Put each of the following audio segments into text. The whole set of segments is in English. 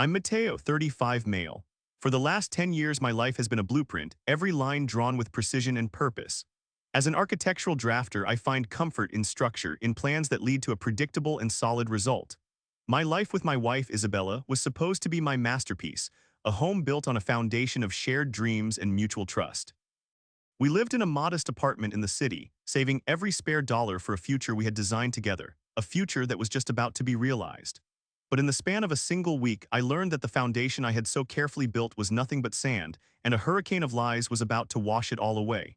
I'm Mateo, 35 male. For the last 10 years, my life has been a blueprint, every line drawn with precision and purpose. As an architectural drafter, I find comfort in structure, in plans that lead to a predictable and solid result. My life with my wife, Isabella, was supposed to be my masterpiece, a home built on a foundation of shared dreams and mutual trust. We lived in a modest apartment in the city, saving every spare dollar for a future we had designed together, a future that was just about to be realized. But in the span of a single week, I learned that the foundation I had so carefully built was nothing but sand, and a hurricane of lies was about to wash it all away.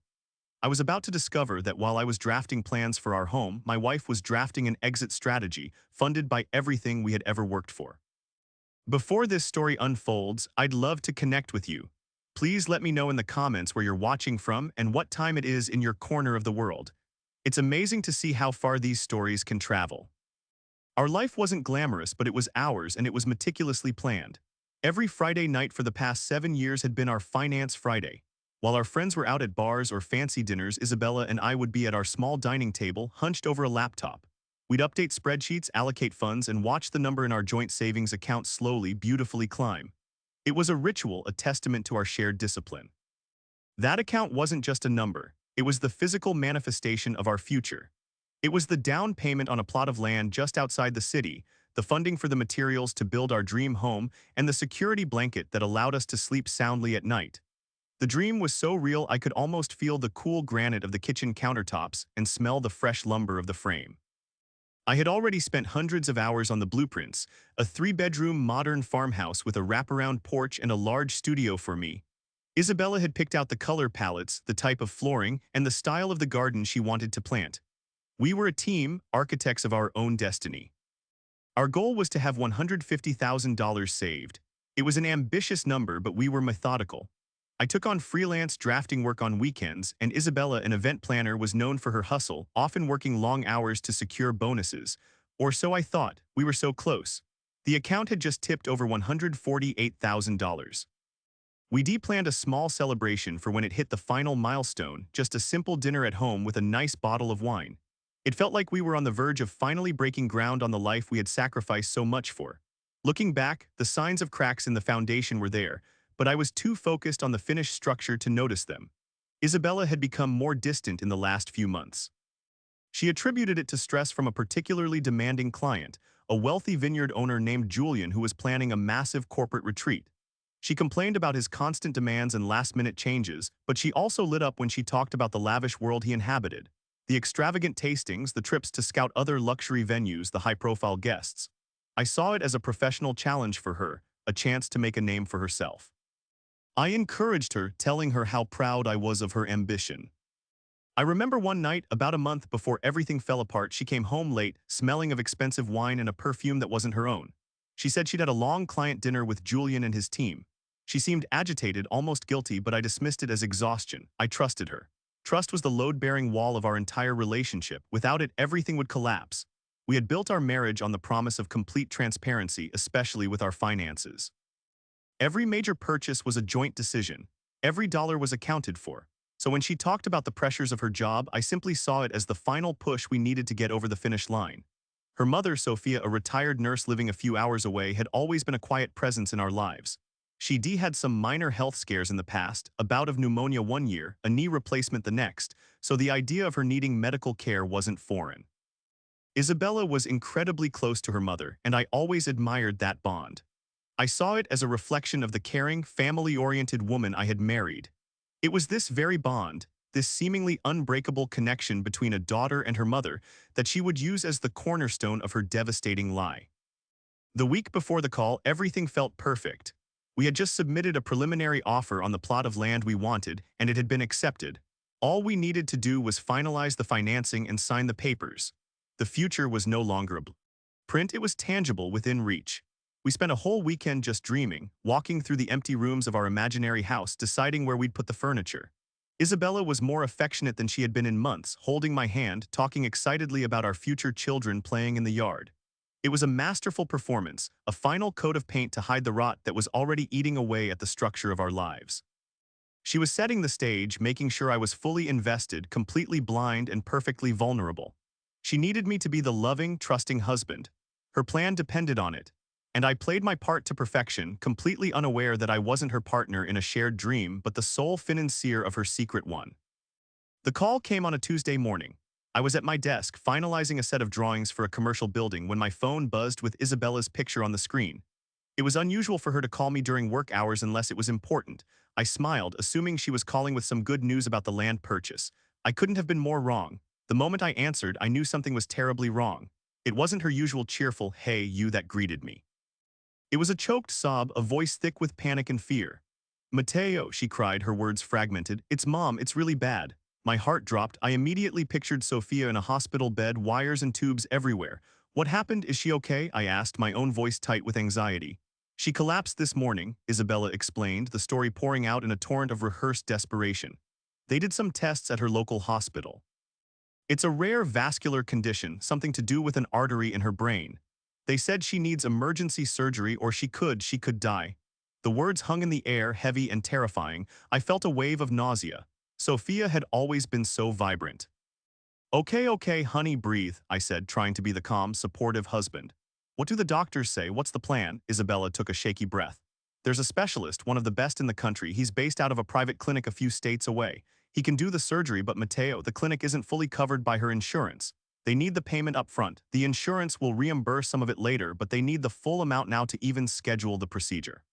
I was about to discover that while I was drafting plans for our home, my wife was drafting an exit strategy funded by everything we had ever worked for. Before this story unfolds, I'd love to connect with you. Please let me know in the comments where you're watching from and what time it is in your corner of the world. It's amazing to see how far these stories can travel. Our life wasn't glamorous, but it was ours, and it was meticulously planned. Every Friday night for the past 7 years had been our Finance Friday. While our friends were out at bars or fancy dinners, Isabella and I would be at our small dining table, hunched over a laptop. We'd update spreadsheets, allocate funds, and watch the number in our joint savings account slowly, beautifully climb. It was a ritual, a testament to our shared discipline. That account wasn't just a number. It was the physical manifestation of our future. It was the down payment on a plot of land just outside the city, the funding for the materials to build our dream home, and the security blanket that allowed us to sleep soundly at night. The dream was so real I could almost feel the cool granite of the kitchen countertops and smell the fresh lumber of the frame. I had already spent hundreds of hours on the blueprints, a 3-bedroom modern farmhouse with a wraparound porch and a large studio for me. Isabella had picked out the color palettes, the type of flooring, and the style of the garden she wanted to plant. We were a team, architects of our own destiny. Our goal was to have $150,000 saved. It was an ambitious number, but we were methodical. I took on freelance drafting work on weekends, and Isabella, an event planner, was known for her hustle, often working long hours to secure bonuses. Or so I thought. We were so close. The account had just tipped over $148,000. We de-planned a small celebration for when it hit the final milestone, just a simple dinner at home with a nice bottle of wine. It felt like we were on the verge of finally breaking ground on the life we had sacrificed so much for. Looking back, the signs of cracks in the foundation were there, but I was too focused on the finished structure to notice them. Isabella had become more distant in the last few months. She attributed it to stress from a particularly demanding client, a wealthy vineyard owner named Julian who was planning a massive corporate retreat. She complained about his constant demands and last-minute changes, but she also lit up when she talked about the lavish world he inhabited. The extravagant tastings, the trips to scout other luxury venues, the high-profile guests. I saw it as a professional challenge for her, a chance to make a name for herself. I encouraged her, telling her how proud I was of her ambition. I remember one night, about a month before everything fell apart, she came home late, smelling of expensive wine and a perfume that wasn't her own. She said she'd had a long client dinner with Julian and his team. She seemed agitated, almost guilty, but I dismissed it as exhaustion. I trusted her. Trust was the load-bearing wall of our entire relationship. Without it, everything would collapse. We had built our marriage on the promise of complete transparency, especially with our finances. Every major purchase was a joint decision. Every dollar was accounted for. So when she talked about the pressures of her job, I simply saw it as the final push we needed to get over the finish line. Her mother, Sophia, a retired nurse living a few hours away, had always been a quiet presence in our lives. She had some minor health scares in the past, a bout of pneumonia one year, a knee replacement the next, so the idea of her needing medical care wasn't foreign. Isabella was incredibly close to her mother, and I always admired that bond. I saw it as a reflection of the caring, family-oriented woman I had married. It was this very bond, this seemingly unbreakable connection between a daughter and her mother, that she would use as the cornerstone of her devastating lie. The week before the call, everything felt perfect. We had just submitted a preliminary offer on the plot of land we wanted, and it had been accepted. All we needed to do was finalize the financing and sign the papers. The future was no longer a blueprint, it was tangible, within reach. We spent a whole weekend just dreaming, walking through the empty rooms of our imaginary house, deciding where we'd put the furniture. Isabella was more affectionate than she had been in months, holding my hand, talking excitedly about our future children playing in the yard. It was a masterful performance, a final coat of paint to hide the rot that was already eating away at the structure of our lives. She was setting the stage, making sure I was fully invested, completely blind, and perfectly vulnerable. She needed me to be the loving, trusting husband. Her plan depended on it. And I played my part to perfection, completely unaware that I wasn't her partner in a shared dream but the sole financier of her secret one. The call came on a Tuesday morning. I was at my desk, finalizing a set of drawings for a commercial building when my phone buzzed with Isabella's picture on the screen. It was unusual for her to call me during work hours unless it was important. I smiled, assuming she was calling with some good news about the land purchase. I couldn't have been more wrong. The moment I answered, I knew something was terribly wrong. It wasn't her usual cheerful, "Hey, you," that greeted me. It was a choked sob, a voice thick with panic and fear. "Mateo," she cried, her words fragmented. "It's Mom, it's really bad." My heart dropped. I immediately pictured Sophia in a hospital bed, wires and tubes everywhere. "What happened? Is she okay?" I asked, my own voice tight with anxiety. "She collapsed this morning," Isabella explained, the story pouring out in a torrent of rehearsed desperation. "They did some tests at her local hospital. It's a rare vascular condition, something to do with an artery in her brain. They said she needs emergency surgery or she could die." The words hung in the air, heavy and terrifying. I felt a wave of nausea. Sophia had always been so vibrant. "Okay, okay, honey, breathe," I said, trying to be the calm, supportive husband. "What do the doctors say? What's the plan?" Isabella took a shaky breath. "There's a specialist, one of the best in the country. He's based out of a private clinic a few states away. He can do the surgery, but Mateo, the clinic isn't fully covered by her insurance. They need the payment up front. The insurance will reimburse some of it later, but they need the full amount now to even schedule the procedure."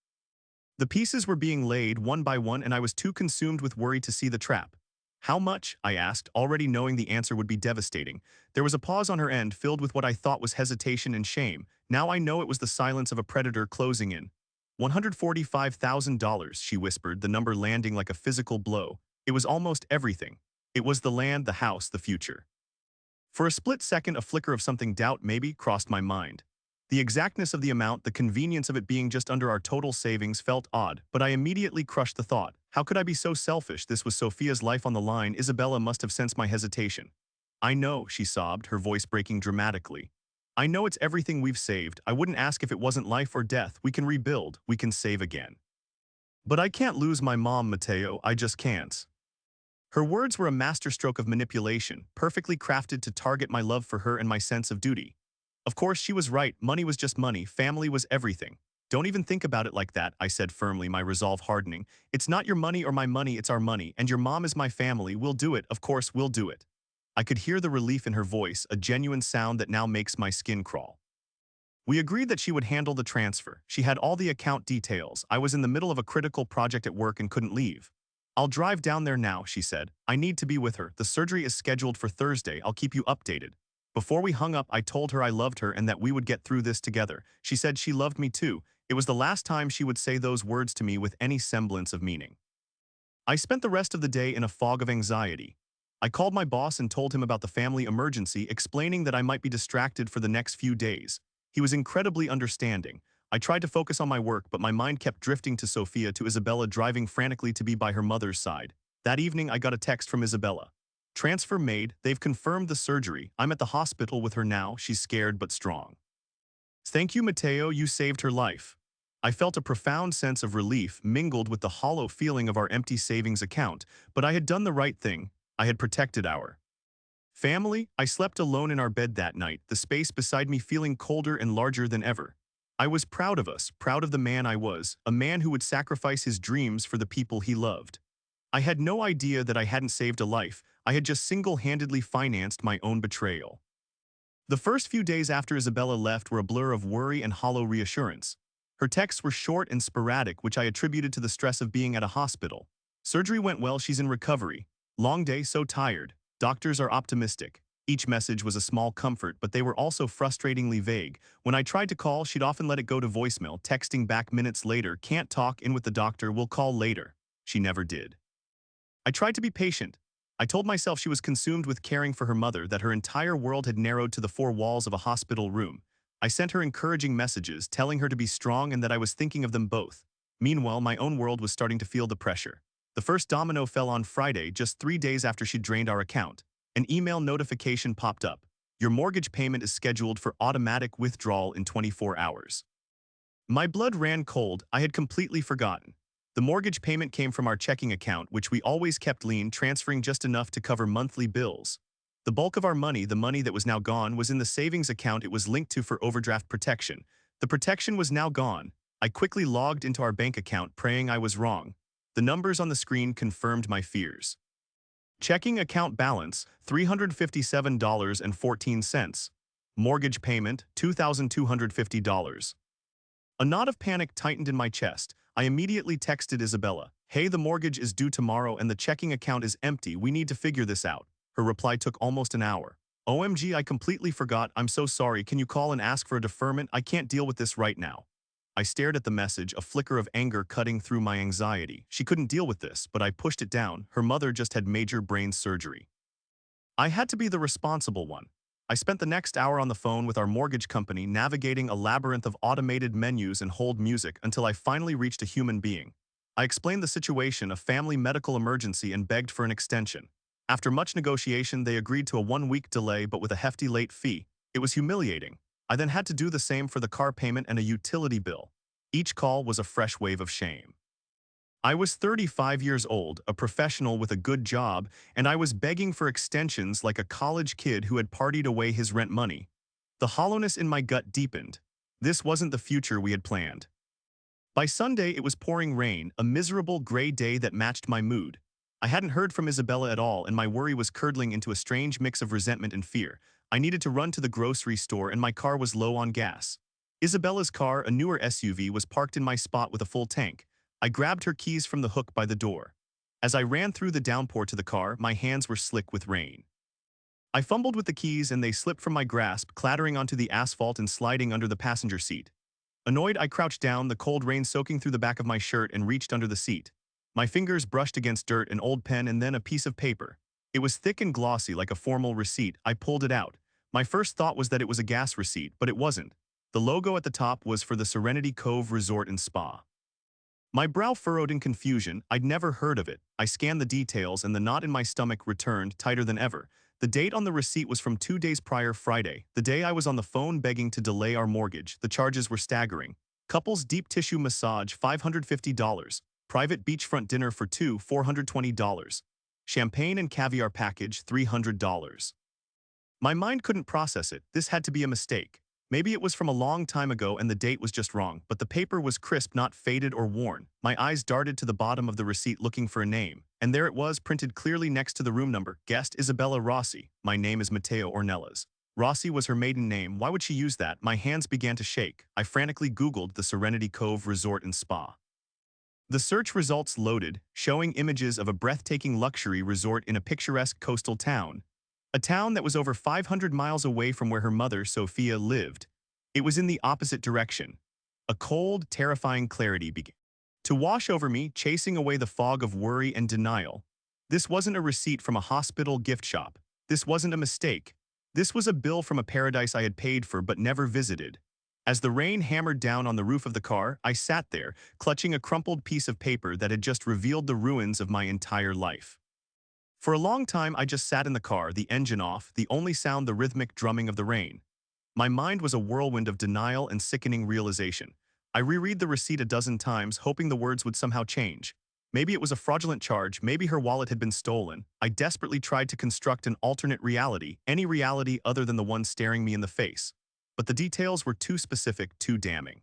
The pieces were being laid one by one and I was too consumed with worry to see the trap. "How much?" I asked, already knowing the answer would be devastating. There was a pause on her end, filled with what I thought was hesitation and shame. Now I know it was the silence of a predator closing in. $145,000, she whispered, the number landing like a physical blow. It was almost everything. It was the land, the house, the future. For a split second, a flicker of something doubt maybe crossed my mind. The exactness of the amount, the convenience of it being just under our total savings felt odd, but I immediately crushed the thought. How could I be so selfish? This was Sophia's life on the line. Isabella must have sensed my hesitation. "I know," she sobbed, her voice breaking dramatically. "I know it's everything we've saved. I wouldn't ask if it wasn't life or death. We can rebuild. We can save again. But I can't lose my mom, Mateo. I just can't." Her words were a masterstroke of manipulation, perfectly crafted to target my love for her and my sense of duty. Of course, she was right. Money was just money. Family was everything. "Don't even think about it like that," I said firmly, my resolve hardening. "It's not your money or my money, it's our money, and your mom is my family. We'll do it. Of course, we'll do it." I could hear the relief in her voice, a genuine sound that now makes my skin crawl. We agreed that she would handle the transfer. She had all the account details. I was in the middle of a critical project at work and couldn't leave. "I'll drive down there now," she said. "I need to be with her. The surgery is scheduled for Thursday. I'll keep you updated." Before we hung up, I told her I loved her and that we would get through this together. She said she loved me too. It was the last time she would say those words to me with any semblance of meaning. I spent the rest of the day in a fog of anxiety. I called my boss and told him about the family emergency, explaining that I might be distracted for the next few days. He was incredibly understanding. I tried to focus on my work, but my mind kept drifting to Sophia, to Isabella driving frantically to be by her mother's side. That evening, I got a text from Isabella. "Transfer made. They've confirmed the surgery. I'm at the hospital with her now. She's scared but strong. Thank you, Mateo. You saved her life." I felt a profound sense of relief mingled with the hollow feeling of our empty savings account, but I had done the right thing. I had protected our family. I slept alone in our bed that night, the space beside me feeling colder and larger than ever. I was proud of us, proud of the man I was, a man who would sacrifice his dreams for the people he loved. I had no idea that I hadn't saved a life. I had just single-handedly financed my own betrayal. The first few days after Isabella left were a blur of worry and hollow reassurance. Her texts were short and sporadic, which I attributed to the stress of being at a hospital. "Surgery went well, she's in recovery. Long day, so tired. Doctors are optimistic." Each message was a small comfort, but they were also frustratingly vague. When I tried to call, she'd often let it go to voicemail, texting back minutes later, "Can't talk, in with the doctor, we'll call later." She never did. I tried to be patient. I told myself she was consumed with caring for her mother, that her entire world had narrowed to the four walls of a hospital room. I sent her encouraging messages, telling her to be strong and that I was thinking of them both. Meanwhile, my own world was starting to feel the pressure. The first domino fell on Friday, just 3 days after she'd drained our account. An email notification popped up. "Your mortgage payment is scheduled for automatic withdrawal in 24 hours. My blood ran cold. I had completely forgotten. The mortgage payment came from our checking account, which we always kept lean, transferring just enough to cover monthly bills. The bulk of our money, the money that was now gone, was in the savings account it was linked to for overdraft protection. The protection was now gone. I quickly logged into our bank account praying I was wrong. The numbers on the screen confirmed my fears. Checking account balance, $357.14. Mortgage payment, $2,250. A knot of panic tightened in my chest. I immediately texted Isabella, "Hey, the mortgage is due tomorrow and the checking account is empty. We need to figure this out." Her reply took almost an hour. "OMG, I completely forgot. I'm so sorry. Can you call and ask for a deferment? I can't deal with this right now." I stared at the message, a flicker of anger cutting through my anxiety. She couldn't deal with this, but I pushed it down. Her mother just had major brain surgery. I had to be the responsible one. I spent the next hour on the phone with our mortgage company navigating a labyrinth of automated menus and hold music until I finally reached a human being. I explained the situation, a family medical emergency, and begged for an extension. After much negotiation, they agreed to a 1-week delay but with a hefty late fee. It was humiliating. I then had to do the same for the car payment and a utility bill. Each call was a fresh wave of shame. I was 35 years old, a professional with a good job, and I was begging for extensions like a college kid who had partied away his rent money. The hollowness in my gut deepened. This wasn't the future we had planned. By Sunday, it was pouring rain, a miserable gray day that matched my mood. I hadn't heard from Isabella at all, and my worry was curdling into a strange mix of resentment and fear. I needed to run to the grocery store, and my car was low on gas. Isabella's car, a newer SUV, was parked in my spot with a full tank. I grabbed her keys from the hook by the door. As I ran through the downpour to the car, my hands were slick with rain. I fumbled with the keys and they slipped from my grasp, clattering onto the asphalt and sliding under the passenger seat. Annoyed, I crouched down, the cold rain soaking through the back of my shirt, and reached under the seat. My fingers brushed against dirt, an old pen, and then a piece of paper. It was thick and glossy like a formal receipt. I pulled it out. My first thought was that it was a gas receipt, but it wasn't. The logo at the top was for the Serenity Cove Resort and Spa. My brow furrowed in confusion. I'd never heard of it. I scanned the details and the knot in my stomach returned, tighter than ever. The date on the receipt was from 2 days prior, Friday, the day I was on the phone begging to delay our mortgage. The charges were staggering. Couples deep tissue massage, $550. Private beachfront dinner for two, $420. Champagne and caviar package, $300. My mind couldn't process it. This had to be a mistake. Maybe it was from a long time ago and the date was just wrong, but the paper was crisp, not faded or worn. My eyes darted to the bottom of the receipt looking for a name, and there it was, printed clearly next to the room number. Guest Isabella Rossi. My name is Matteo Ornelas. Rossi was her maiden name. Why would she use that? My hands began to shake. I frantically Googled the Serenity Cove Resort and Spa. The search results loaded, showing images of a breathtaking luxury resort in a picturesque coastal town. A town that was over 500 miles away from where her mother, Sophia, lived. It was in the opposite direction. A cold, terrifying clarity began to wash over me, chasing away the fog of worry and denial. This wasn't a receipt from a hospital gift shop. This wasn't a mistake. This was a bill from a paradise I had paid for but never visited. As the rain hammered down on the roof of the car, I sat there, clutching a crumpled piece of paper that had just revealed the ruins of my entire life. For a long time, I just sat in the car, the engine off, the only sound the rhythmic drumming of the rain. My mind was a whirlwind of denial and sickening realization. I reread the receipt a dozen times, hoping the words would somehow change. Maybe it was a fraudulent charge, maybe her wallet had been stolen. I desperately tried to construct an alternate reality, any reality other than the one staring me in the face. But the details were too specific, too damning.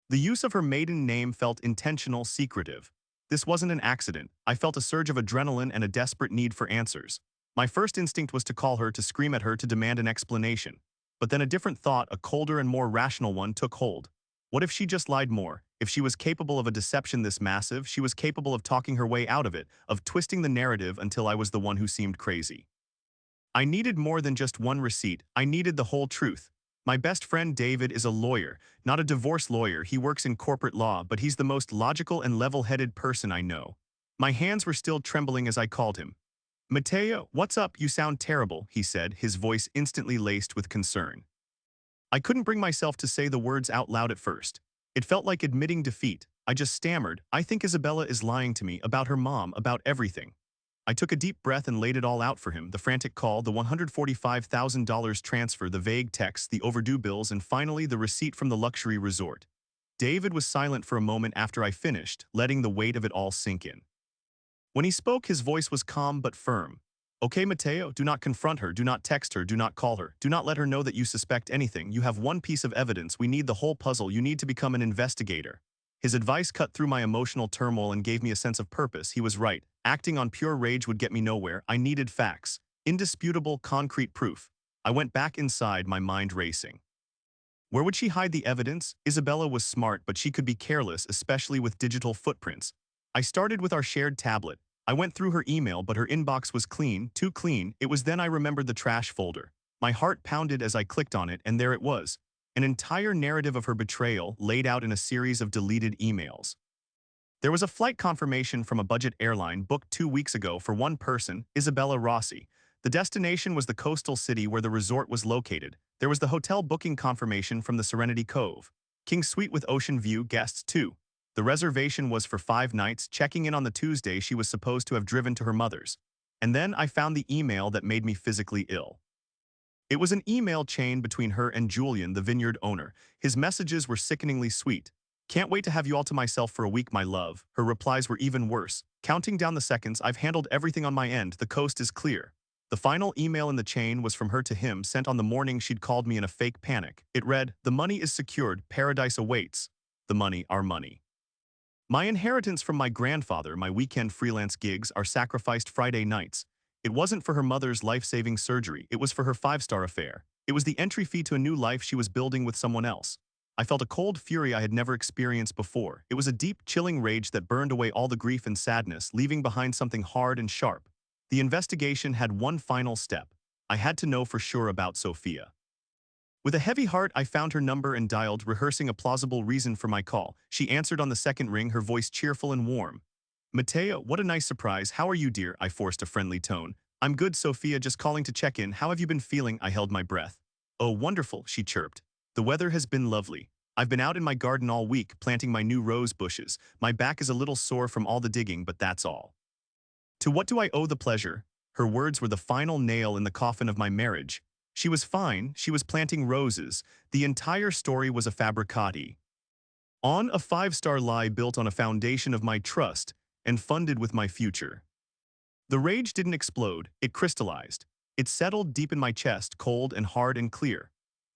The use of her maiden name felt intentional, secretive. This wasn't an accident. I felt a surge of adrenaline and a desperate need for answers. My first instinct was to call her, to scream at her, to demand an explanation. But then a different thought, a colder and more rational one, took hold. What if she just lied more? If she was capable of a deception this massive, she was capable of talking her way out of it, of twisting the narrative until I was the one who seemed crazy. I needed more than just one receipt. I needed the whole truth. My best friend David is a lawyer, not a divorce lawyer. He works in corporate law, but he's the most logical and level-headed person I know. My hands were still trembling as I called him. "Matteo, what's up? You sound terrible," he said, his voice instantly laced with concern. I couldn't bring myself to say the words out loud at first. It felt like admitting defeat. I just stammered, "I think Isabella is lying to me about her mom, about everything." I took a deep breath and laid it all out for him, the frantic call, the $145,000 transfer, the vague texts, the overdue bills, and finally the receipt from the luxury resort. David was silent for a moment after I finished, letting the weight of it all sink in. When he spoke, his voice was calm but firm. Okay, Mateo, do not confront her, do not text her, do not call her, do not let her know that you suspect anything. You have one piece of evidence, we need the whole puzzle, you need to become an investigator. His advice cut through my emotional turmoil and gave me a sense of purpose. He was right. Acting on pure rage would get me nowhere. I needed facts. Indisputable, concrete proof. I went back inside, my mind racing. Where would she hide the evidence? Isabella was smart, but she could be careless, especially with digital footprints. I started with our shared tablet. I went through her email, but her inbox was clean, too clean. It was then I remembered the trash folder. My heart pounded as I clicked on it, and there it was. An entire narrative of her betrayal laid out in a series of deleted emails. There was a flight confirmation from a budget airline booked 2 weeks ago for one person, Isabella Rossi. The destination was the coastal city where the resort was located. There was the hotel booking confirmation from the Serenity Cove. King Suite with ocean view, guests too. The reservation was for 5 nights, checking in on the Tuesday she was supposed to have driven to her mother's. And then I found the email that made me physically ill. It was an email chain between her and Julian, the vineyard owner. His messages were sickeningly sweet. Can't wait to have you all to myself for a week, my love. Her replies were even worse. Counting down the seconds, I've handled everything on my end. The coast is clear. The final email in the chain was from her to him, sent on the morning she'd called me in a fake panic. It read, "The money is secured. Paradise awaits." The money, our money. My inheritance from my grandfather, my weekend freelance gigs, are sacrificed Friday nights. It wasn't for her mother's life-saving surgery, it was for her 5-star affair. It was the entry fee to a new life she was building with someone else. I felt a cold fury I had never experienced before. It was a deep, chilling rage that burned away all the grief and sadness, leaving behind something hard and sharp. The investigation had one final step. I had to know for sure about Sophia. With a heavy heart, I found her number and dialed, rehearsing a plausible reason for my call. She answered on the second ring, her voice cheerful and warm. "Mateo, what a nice surprise. How are you, dear?" I forced a friendly tone. "I'm good, Sophia, just calling to check in. How have you been feeling?" I held my breath. "Oh, wonderful," she chirped. "The weather has been lovely. I've been out in my garden all week, planting my new rose bushes. My back is a little sore from all the digging, but that's all." To what do I owe the pleasure? Her words were the final nail in the coffin of my marriage. She was fine, she was planting roses. The entire story was a fabricati. On a 5-star lie built on a foundation of my trust and funded with my future. The rage didn't explode, it crystallized. It settled deep in my chest, cold and hard and clear.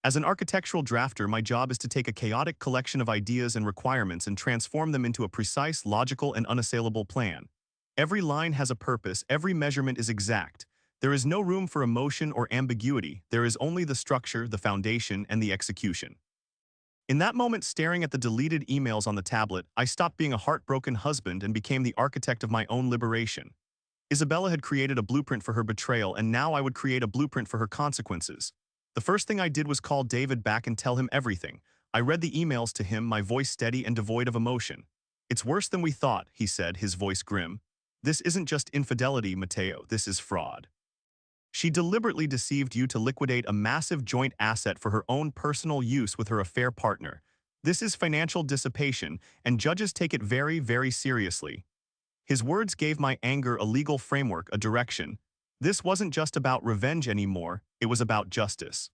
As an architectural drafter, my job is to take a chaotic collection of ideas and requirements and transform them into a precise, logical, and unassailable plan. Every line has a purpose, every measurement is exact. There is no room for emotion or ambiguity. There is only the structure, the foundation, and the execution. In that moment, staring at the deleted emails on the tablet, I stopped being a heartbroken husband and became the architect of my own liberation. Isabella had created a blueprint for her betrayal, and now I would create a blueprint for her consequences. The first thing I did was call David back and tell him everything. I read the emails to him, my voice steady and devoid of emotion. "It's worse than we thought," he said, his voice grim. "This isn't just infidelity, Mateo, this is fraud. She deliberately deceived you to liquidate a massive joint asset for her own personal use with her affair partner. This is financial dissipation, and judges take it very, very seriously." His words gave my anger a legal framework, a direction. This wasn't just about revenge anymore, it was about justice.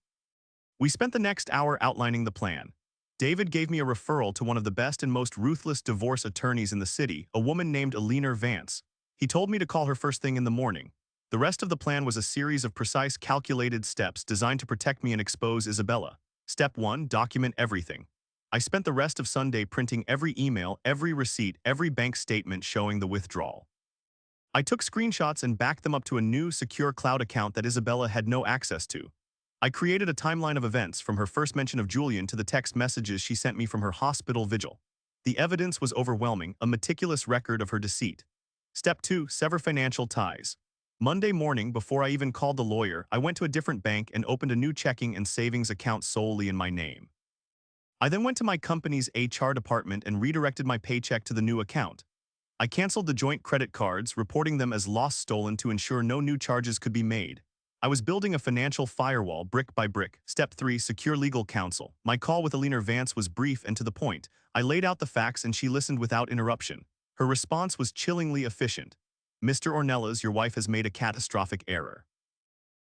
We spent the next hour outlining the plan. David gave me a referral to one of the best and most ruthless divorce attorneys in the city, a woman named Eleanor Vance. He told me to call her first thing in the morning. The rest of the plan was a series of precise, calculated steps designed to protect me and expose Isabella. Step 1. Document everything. I spent the rest of Sunday printing every email, every receipt, every bank statement showing the withdrawal. I took screenshots and backed them up to a new, secure cloud account that Isabella had no access to. I created a timeline of events from her first mention of Julian to the text messages she sent me from her hospital vigil. The evidence was overwhelming, a meticulous record of her deceit. Step 2. Sever financial ties. Monday morning, before I even called the lawyer, I went to a different bank and opened a new checking and savings account solely in my name. I then went to my company's HR department and redirected my paycheck to the new account. I canceled the joint credit cards, reporting them as lost stolen to ensure no new charges could be made. I was building a financial firewall brick by brick. Step 3. Secure legal counsel. My call with Eleanor Vance was brief and to the point. I laid out the facts and she listened without interruption. Her response was chillingly efficient. "Mr. Ornelas, your wife has made a catastrophic error.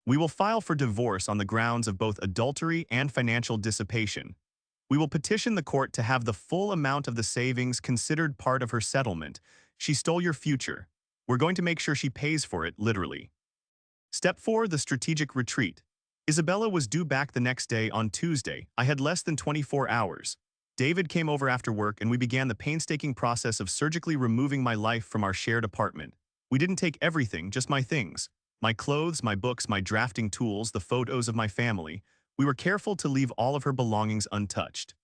We will file for divorce on the grounds of both adultery and financial dissipation. We will petition the court to have the full amount of the savings considered part of her settlement. She stole your future. We're going to make sure she pays for it, literally." Step 4. The strategic retreat. Isabella was due back the next day on Tuesday. I had less than 24 hours. David came over after work and we began the painstaking process of surgically removing my life from our shared apartment. We didn't take everything, just my things. My clothes, my books, my drafting tools, the photos of my family. We were careful to leave all of her belongings untouched.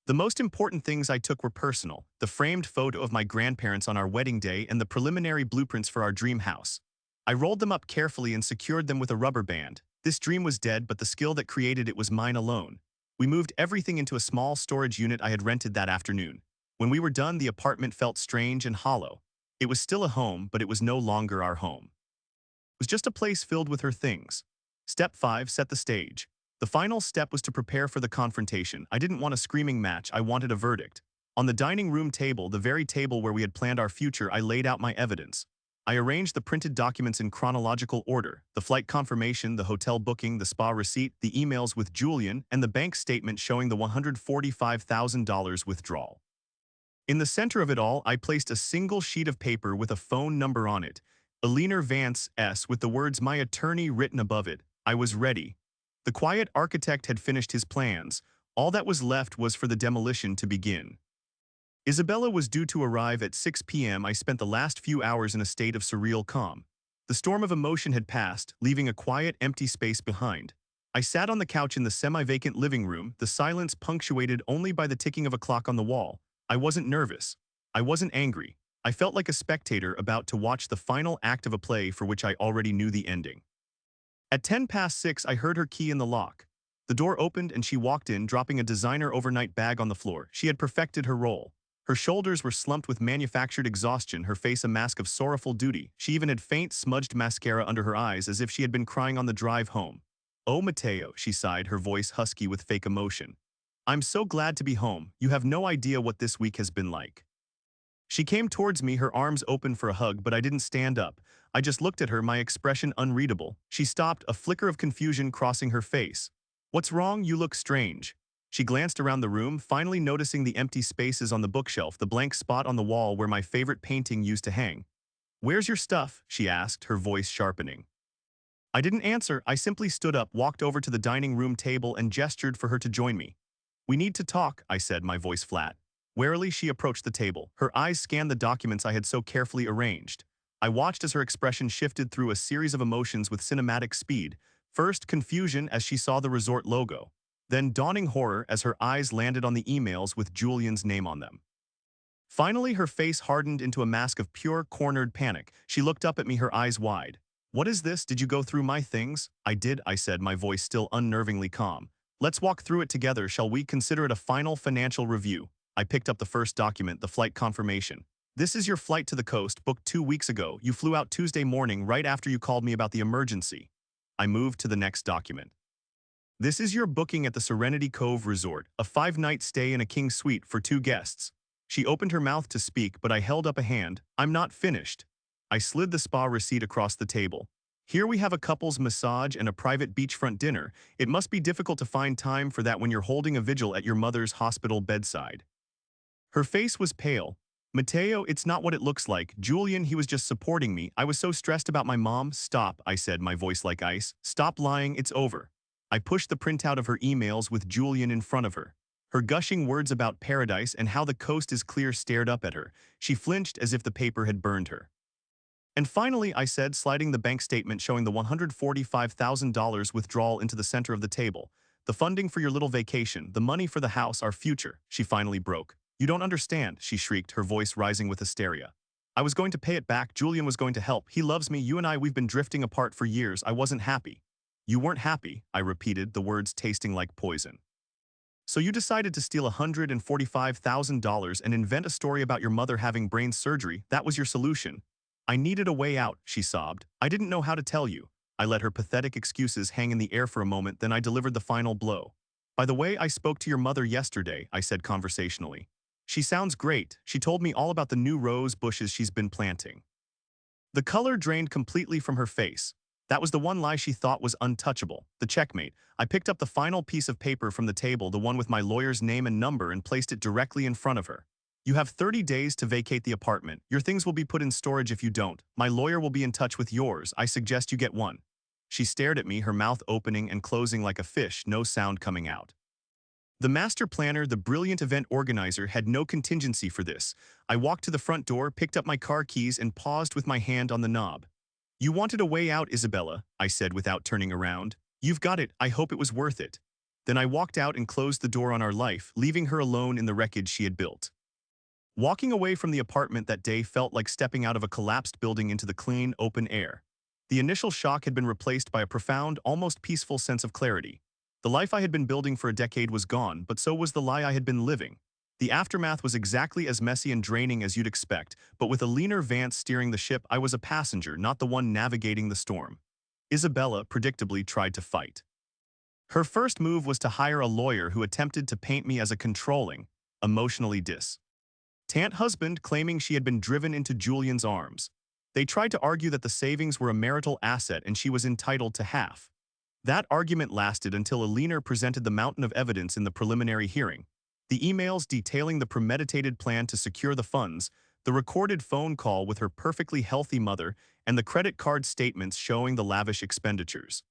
The most important things I took were personal: the framed photo of my grandparents on our wedding day and the preliminary blueprints for our dream house. I rolled them up carefully and secured them with a rubber band. This dream was dead, but the skill that created it was mine alone. We moved everything into a small storage unit I had rented that afternoon. When we were done, the apartment felt strange and hollow. It was still a home, but it was no longer our home. It was just a place filled with her things. Step 5. Set the stage. The final step was to prepare for the confrontation. I didn't want a screaming match, I wanted a verdict. On the dining room table, the very table where we had planned our future, I laid out my evidence. I arranged the printed documents in chronological order: the flight confirmation, the hotel booking, the spa receipt, the emails with Julian, and the bank statement showing the $145,000 withdrawal. In the center of it all, I placed a single sheet of paper with a phone number on it, Eleanor Vance S., with the words "my attorney" written above it. I was ready. The quiet architect had finished his plans. All that was left was for the demolition to begin. Isabella was due to arrive at 6 p.m. I spent the last few hours in a state of surreal calm. The storm of emotion had passed, leaving a quiet, empty space behind. I sat on the couch in the semi-vacant living room, the silence punctuated only by the ticking of a clock on the wall. I wasn't nervous. I wasn't angry. I felt like a spectator about to watch the final act of a play for which I already knew the ending. At 6:10, I heard her key in the lock. The door opened and she walked in, dropping a designer overnight bag on the floor. She had perfected her role. Her shoulders were slumped with manufactured exhaustion, her face a mask of sorrowful duty. She even had faint, smudged mascara under her eyes, as if she had been crying on the drive home. "Oh, Mateo," she sighed, her voice husky with fake emotion. "I'm so glad to be home. You have no idea what this week has been like." She came towards me, her arms open for a hug, but I didn't stand up. I just looked at her, my expression unreadable. She stopped, a flicker of confusion crossing her face. "What's wrong? You look strange." She glanced around the room, finally noticing the empty spaces on the bookshelf, the blank spot on the wall where my favorite painting used to hang. "Where's your stuff?" she asked, her voice sharpening. I didn't answer. I simply stood up, walked over to the dining room table, and gestured for her to join me. "We need to talk," I said, my voice flat. Warily, she approached the table. Her eyes scanned the documents I had so carefully arranged. I watched as her expression shifted through a series of emotions with cinematic speed. First, confusion as she saw the resort logo. Then dawning horror as her eyes landed on the emails with Julian's name on them. Finally, her face hardened into a mask of pure, cornered panic. She looked up at me, her eyes wide. "What is this? Did you go through my things?" "I did," I said, my voice still unnervingly calm. "Let's walk through it together, shall we? Consider it a final financial review." I picked up the first document, the flight confirmation. "This is your flight to the coast, booked 2 weeks ago. You flew out Tuesday morning, right after you called me about the emergency." I moved to the next document. "This is your booking at the Serenity Cove Resort, a 5-night stay in a king suite for 2 guests. She opened her mouth to speak, but I held up a hand. "I'm not finished." I slid the spa receipt across the table. "Here we have a couple's massage and a private beachfront dinner. It must be difficult to find time for that when you're holding a vigil at your mother's hospital bedside." Her face was pale. "Mateo, it's not what it looks like. Julian, he was just supporting me. I was so stressed about my mom." "Stop," I said, my voice like ice. "Stop lying, it's over." I pushed the printout of her emails with Julian in front of her. Her gushing words about paradise and how the coast is clear stared up at her. She flinched as if the paper had burned her. "And finally," I said, sliding the bank statement showing the $145,000 withdrawal into the center of the table. "The funding for your little vacation, the money for the house, our future." She finally broke. "You don't understand," she shrieked, her voice rising with hysteria. "I was going to pay it back. Julian was going to help. He loves me. You and I, we've been drifting apart for years. I wasn't happy." "You weren't happy," I repeated, the words tasting like poison. "So you decided to steal $145,000 and invent a story about your mother having brain surgery. That was your solution." "I needed a way out," she sobbed. "I didn't know how to tell you." I let her pathetic excuses hang in the air for a moment, then I delivered the final blow. "By the way, I spoke to your mother yesterday," I said conversationally. "She sounds great. She told me all about the new rose bushes she's been planting." The color drained completely from her face. That was the one lie she thought was untouchable, the checkmate. I picked up the final piece of paper from the table, the one with my lawyer's name and number, and placed it directly in front of her. "You have 30 days to vacate the apartment. Your things will be put in storage if you don't. My lawyer will be in touch with yours. I suggest you get one." She stared at me, her mouth opening and closing like a fish, no sound coming out. The master planner, the brilliant event organizer, had no contingency for this. I walked to the front door, picked up my car keys, and paused with my hand on the knob. "You wanted a way out, Isabella," I said without turning around. "You've got it. I hope it was worth it." Then I walked out and closed the door on our life, leaving her alone in the wreckage she had built. Walking away from the apartment that day felt like stepping out of a collapsed building into the clean, open air. The initial shock had been replaced by a profound, almost peaceful sense of clarity. The life I had been building for a decade was gone, but so was the lie I had been living. The aftermath was exactly as messy and draining as you'd expect, but with a leaner Vance steering the ship, I was a passenger, not the one navigating the storm. Isabella, predictably, tried to fight. Her first move was to hire a lawyer who attempted to paint me as a controlling, emotionally distant husband, claiming she had been driven into Julian's arms. They tried to argue that the savings were a marital asset and she was entitled to half. That argument lasted until a leaner presented the mountain of evidence in the preliminary hearing. The emails detailing the premeditated plan to secure the funds, the recorded phone call with her perfectly healthy mother, and the credit card statements showing the lavish expenditures.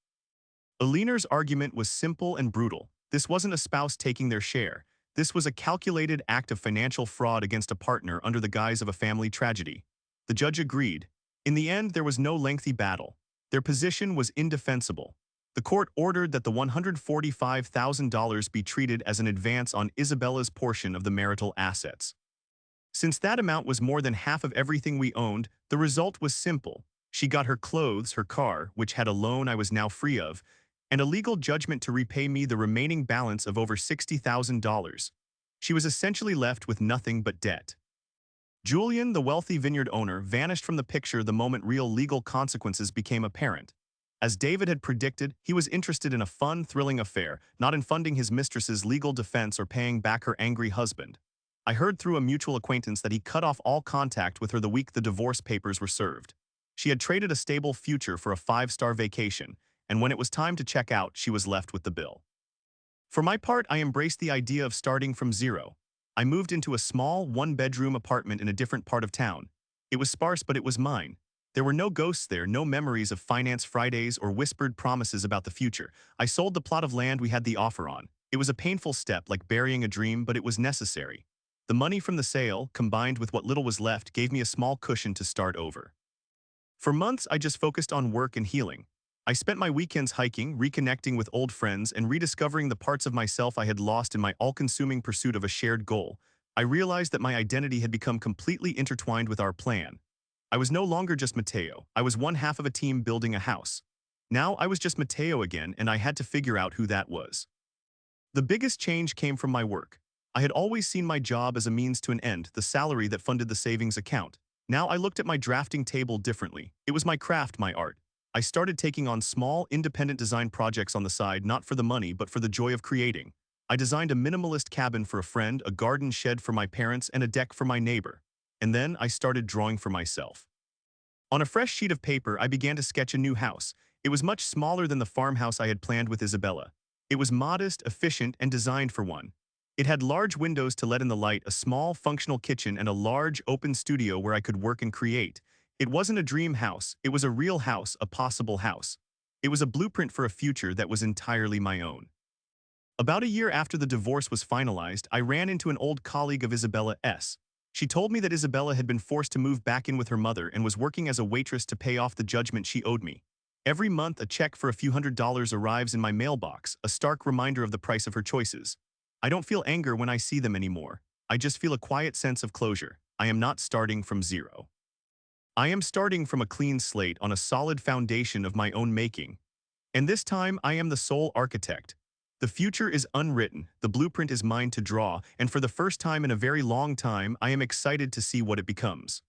Aliner's argument was simple and brutal. This wasn't a spouse taking their share. This was a calculated act of financial fraud against a partner under the guise of a family tragedy. The judge agreed. In the end, there was no lengthy battle. Their position was indefensible. The court ordered that the $145,000 be treated as an advance on Isabella's portion of the marital assets. Since that amount was more than half of everything we owned, the result was simple. She got her clothes, her car, which had a loan I was now free of, and a legal judgment to repay me the remaining balance of over $60,000. She was essentially left with nothing but debt. Julian, the wealthy vineyard owner, vanished from the picture the moment real legal consequences became apparent. As David had predicted, he was interested in a fun, thrilling affair, not in funding his mistress's legal defense or paying back her angry husband. I heard through a mutual acquaintance that he cut off all contact with her the week the divorce papers were served. She had traded a stable future for a 5-star vacation, and when it was time to check out, she was left with the bill. For my part, I embraced the idea of starting from zero. I moved into a small, one-bedroom apartment in a different part of town. It was sparse, but it was mine. There were no ghosts there, no memories of finance Fridays or whispered promises about the future. I sold the plot of land we had the offer on. It was a painful step, like burying a dream, but it was necessary. The money from the sale, combined with what little was left, gave me a small cushion to start over. For months, I just focused on work and healing. I spent my weekends hiking, reconnecting with old friends, and rediscovering the parts of myself I had lost in my all-consuming pursuit of a shared goal. I realized that my identity had become completely intertwined with our plan. I was no longer just Matteo. I was one half of a team building a house. Now I was just Matteo again, and I had to figure out who that was. The biggest change came from my work. I had always seen my job as a means to an end, the salary that funded the savings account. Now I looked at my drafting table differently. It was my craft, my art. I started taking on small, independent design projects on the side, not for the money, but for the joy of creating. I designed a minimalist cabin for a friend, a garden shed for my parents, and a deck for my neighbor. And then I started drawing for myself. On a fresh sheet of paper, I began to sketch a new house. It was much smaller than the farmhouse I had planned with Isabella. It was modest, efficient, and designed for one. It had large windows to let in the light, a small, functional kitchen, and a large, open studio where I could work and create. It wasn't a dream house. It was a real house, a possible house. It was a blueprint for a future that was entirely my own. About a year after the divorce was finalized, I ran into an old colleague of Isabella's. She told me that Isabella had been forced to move back in with her mother and was working as a waitress to pay off the judgment she owed me. Every month, a check for a few $100s arrives in my mailbox, a stark reminder of the price of her choices. I don't feel anger when I see them anymore. I just feel a quiet sense of closure. I am not starting from zero. I am starting from a clean slate on a solid foundation of my own making. And this time, I am the sole architect. The future is unwritten, the blueprint is mine to draw, and for the first time in a very long time, I am excited to see what it becomes.